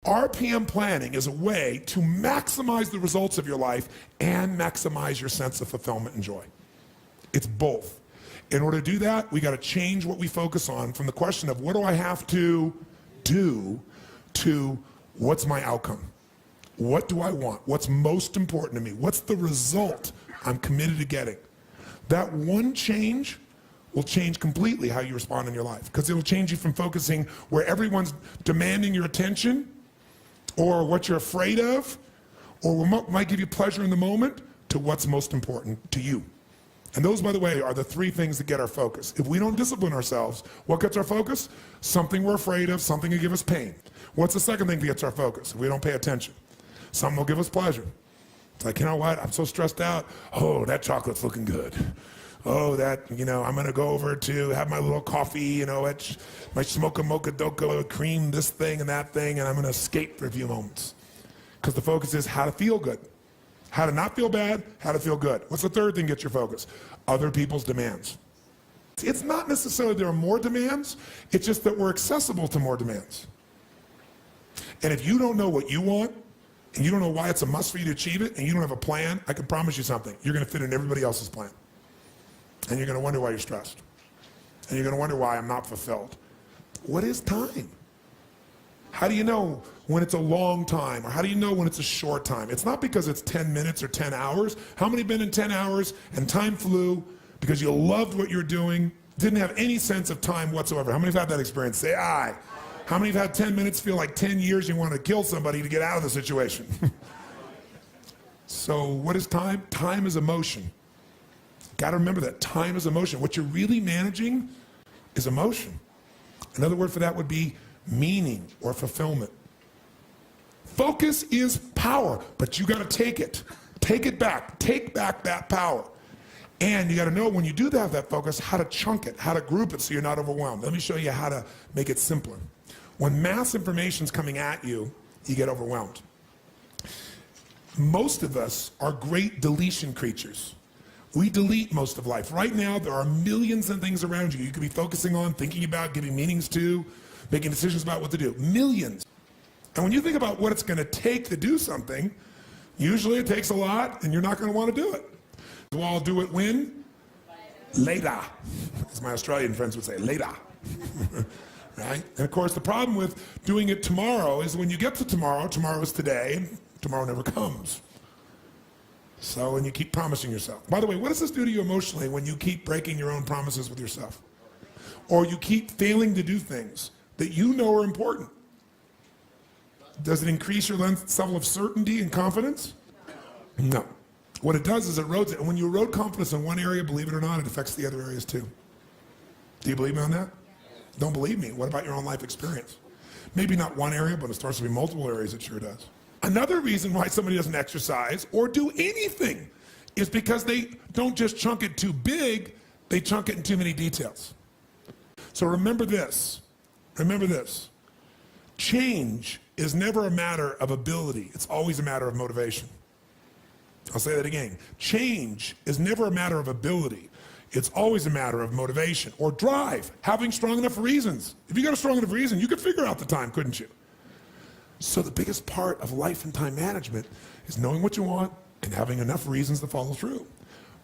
RPM planning is a way to maximize the results of your life and maximize your sense of fulfillment and joy. It's both. In order to do that, we got to change what we focus on from the question of what do I have to do to what's my outcome? What do I want? What's most important to me? What's the result I'm committed to getting? That one change will change completely how you respond in your life, because it'll change you from focusing where everyone's demanding your attention or what you're afraid of or what might give you pleasure in the moment to what's most important to you. And those, by the way, are the three things that get our focus. If we don't discipline ourselves, what gets our focus? Something we're afraid of, something that give us pain. What's the second thing that gets our focus? If we don't pay attention. Something will give us pleasure. It's like, you know what, I'm so stressed out. Oh, that chocolate's looking good. Oh, that, I'm gonna go over to have my little coffee, my smoke a mocha doka, cream, this thing and that thing, and I'm gonna escape for a few moments. Because the focus is how to feel good. How to not feel bad, how to feel good. What's the third thing that gets your focus? Other people's demands. It's not necessarily there are more demands, it's just that we're accessible to more demands. And if you don't know what you want, and you don't know why it's a must for you to achieve it, and you don't have a plan, I can promise you something. You're gonna fit in everybody else's plan. And you're gonna wonder why you're stressed. And you're gonna wonder why I'm not fulfilled. What is time? How do you know when it's a long time, or how do you know when it's a short time? It's not because it's 10 minutes or 10 hours. How many have been in 10 hours and time flew because you loved what you're doing, didn't have any sense of time whatsoever? How many have had that experience? Say aye. How many have had 10 minutes feel like 10 years you want to kill somebody to get out of the situation? So what is time? Time is emotion. Got to remember that time is emotion. What you're really managing is emotion. Another word for that would be meaning or fulfillment. Focus is power, but you got to take it. Take it back. Take back that power. And you got to know when you do have that focus, how to chunk it, how to group it so you're not overwhelmed. Let me show you how to make it simpler. When mass information is coming at you, you get overwhelmed. Most of us are great deletion creatures. We delete most of life. Right now, there are millions of things around you could be focusing on, thinking about, giving meanings to, making decisions about what to do. Millions. And when you think about what it's going to take to do something, usually it takes a lot, and you're not going to want to do it. So I'll do it when? Later. As my Australian friends would say, later. Right? And of course, the problem with doing it tomorrow is when you get to tomorrow, tomorrow is today, and tomorrow never comes. So, and you keep promising yourself. By the way, what does this do to you emotionally when you keep breaking your own promises with yourself? Or you keep failing to do things that you know are important? Does it increase your level of certainty and confidence? No. What it does is it erodes it. And when you erode confidence in one area, believe it or not, it affects the other areas too. Do you believe me on that? Don't believe me. What about your own life experience? Maybe not one area, but it starts to be multiple areas, it sure does. Another reason why somebody doesn't exercise or do anything is because they don't just chunk it too big, they chunk it in too many details. So remember this. Remember this. Change is never a matter of ability. It's always a matter of motivation. I'll say that again. Change is never a matter of ability. It's always a matter of motivation or drive, having strong enough reasons. If you got a strong enough reason, you could figure out the time, couldn't you? So the biggest part of life and time management is knowing what you want and having enough reasons to follow through.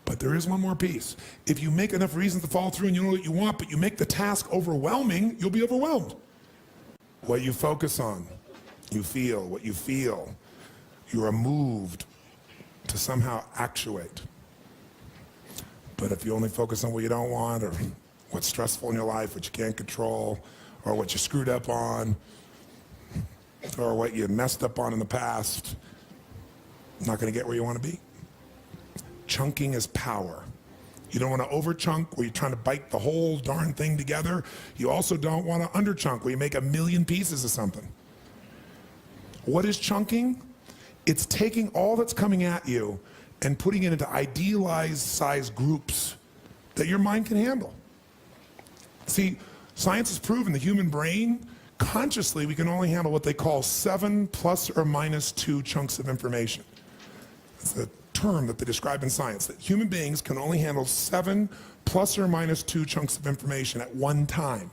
But there is one more piece. If you make enough reasons to follow through and you know what you want, but you make the task overwhelming, you'll be overwhelmed. What you focus on, you feel. What you feel, you are moved to somehow actuate. But if you only focus on what you don't want, or what's stressful in your life, what you can't control, or what you screwed up on, or what you messed up on in the past, you're not going to get where you want to be. Chunking is power. You don't want to over chunk where you're trying to bite the whole darn thing together. You also don't want to under chunk where you make a million pieces of something. What is chunking? It's taking all that's coming at you and putting it into idealized size groups that your mind can handle. See, science has proven the human brain, consciously, we can only handle what they call 7 ± 2 chunks of information. It's a term that they describe in science, that human beings can only handle 7 ± 2 chunks of information at one time.